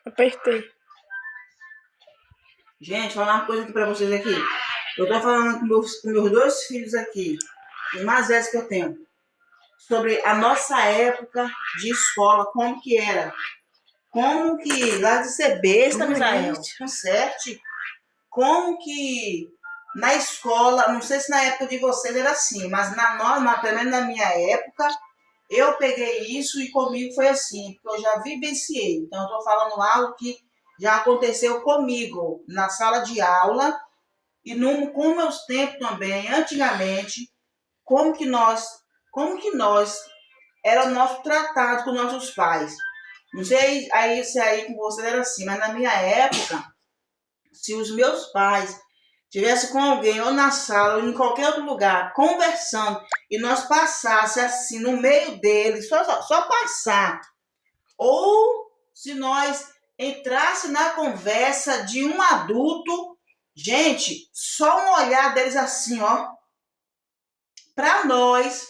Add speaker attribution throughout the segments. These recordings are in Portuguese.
Speaker 1: Apertei.
Speaker 2: Gente, falar uma coisa aqui pra vocês aqui. Eu tô falando com meus dois filhos aqui, os mais velhos que eu tenho, sobre a nossa época de escola, como que era. Como que, lá de ser besta, Misael, com 7, como que na escola, não sei se na época de vocês era assim, mas pelo menos na minha época, eu peguei isso e comigo foi assim, porque eu já vivenciei. Então, eu estou falando algo que já aconteceu comigo na sala de aula e com meus tempos também, antigamente, como que nós era o nosso tratado com nossos pais. Não sei se aí com vocês era assim, mas na minha época, se os meus pais tivessem com alguém, ou na sala, ou em qualquer outro lugar, conversando, e nós passasse assim no meio deles, só passar, ou se nós entrasse na conversa de um adulto, gente, só um olhar deles assim, ó, para nós,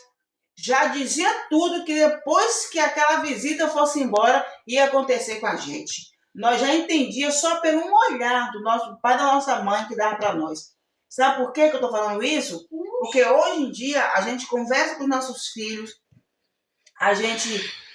Speaker 2: já dizia tudo que depois que aquela visita fosse embora, ia acontecer com a gente. Nós já entendíamos só pelo um olhar do nosso pai e da nossa mãe que dava para nós. Sabe por que eu estou falando isso? Porque hoje em dia a gente conversa com os nossos filhos, a gente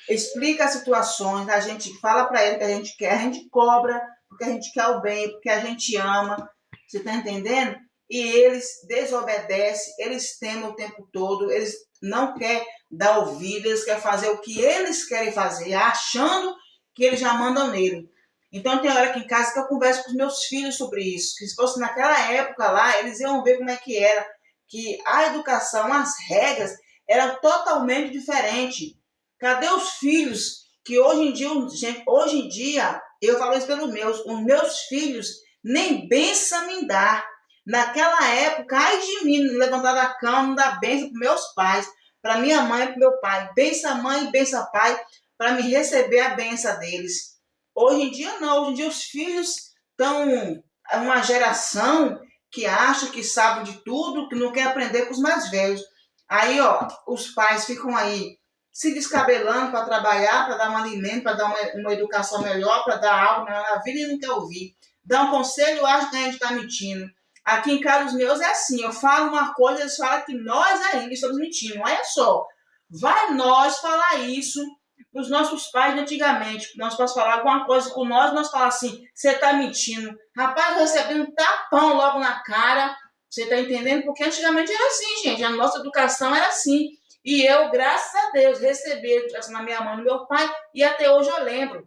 Speaker 2: explica as situações, a gente fala para eles o que a gente quer, a gente cobra porque a gente quer o bem, porque a gente ama. Você está entendendo? E eles desobedecem, eles temem o tempo todo, eles não querem dar ouvido, eles querem fazer o que eles querem fazer, achando que eles já mandam nele. Então tem hora aqui em casa que eu converso com os meus filhos sobre isso, que se fosse naquela época lá, eles iam ver como é que era, que a educação, as regras, eram totalmente diferentes. Cadê os filhos que hoje em dia, eu falo isso pelos os meus filhos nem benção me dá. Naquela época, ai de mim, levantar da cama, não dar bênção para meus pais, para minha mãe e para meu pai. Benção mãe e benção pai, para me receber a benção deles. Hoje em dia, não. Hoje em dia, os filhos estão uma geração que acha que sabe de tudo, que não quer aprender com os mais velhos. Aí, ó, os pais ficam aí se descabelando para trabalhar, para dar um alimento, para dar uma educação melhor, para dar algo melhor na vida e não quer ouvir. Dá um conselho, eu acho que a gente está mentindo. Aqui em casa, os meus é assim, eu falo uma coisa, eles falam que nós ainda estamos mentindo. Olha só, vai nós falar isso para os nossos pais de antigamente. Nós podemos falar alguma coisa com nós falar assim, você está mentindo. Rapaz, recebendo um tapão logo na cara, você está entendendo? Porque antigamente era assim, gente, a nossa educação era assim. E eu, graças a Deus, recebi a educação na minha mãe e no meu pai, e até hoje eu lembro.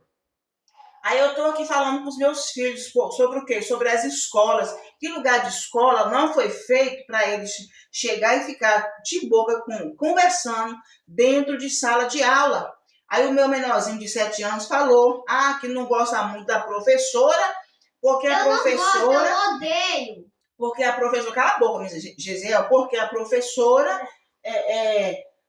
Speaker 2: Aí eu estou aqui falando com os meus filhos sobre o quê? Sobre as escolas. Que lugar de escola não foi feito para eles chegar e ficar de boca conversando dentro de sala de aula. Aí o meu menorzinho de 7 anos falou, que não gosta muito da professora, porque a professora...
Speaker 3: Eu não gosto, eu odeio.
Speaker 2: Porque a professora... Cala a boca, Gisele, porque a professora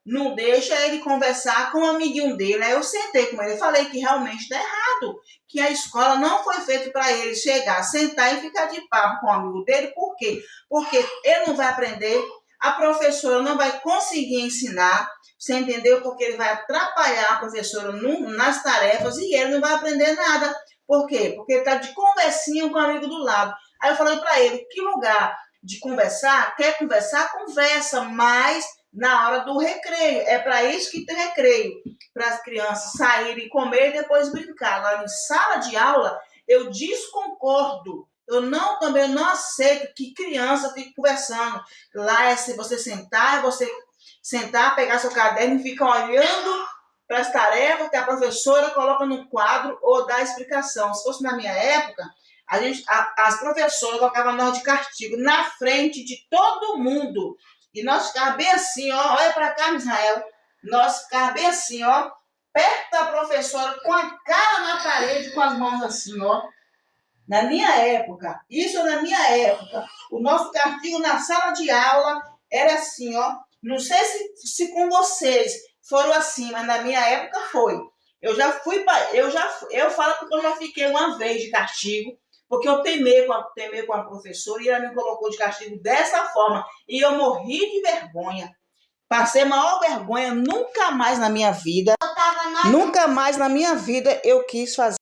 Speaker 2: não deixa ele conversar com o amiguinho dele. Aí eu sentei com ele e falei que realmente está errado, que a escola não foi feita para ele chegar, sentar e ficar de papo com o amigo dele. Por quê? Porque ele não vai aprender, a professora não vai conseguir ensinar, você entendeu? Porque ele vai atrapalhar a professora nas tarefas e ele não vai aprender nada. Por quê? Porque ele está de conversinha com o amigo do lado. Aí eu falei para ele, que lugar de conversar? Quer conversar? Conversa, mas na hora do recreio. É para isso que tem recreio, para as crianças saírem, comer e depois brincar. Lá em sala de aula, eu desconcordo. Também não aceito que criança fique conversando. Lá é se você sentar, pegar seu caderno e ficar olhando para as tarefas que a professora coloca no quadro ou dá explicação. Se fosse na minha época, as professoras colocavam nós de castigo na frente de todo mundo. E nós ficávamos bem assim, ó, olha para cá, Israel. Nós ficávamos bem assim, ó, perto da professora, com a cara na parede, com as mãos assim, ó. Na minha época, o nosso castigo na sala de aula era assim, ó. Não sei se com vocês foram assim, mas na minha época foi. Eu falo porque eu já fiquei uma vez de castigo, porque eu temei com a professora e ela me colocou de castigo dessa forma. E eu morri de vergonha. Passei maior vergonha, nunca mais na minha vida eu quis fazer.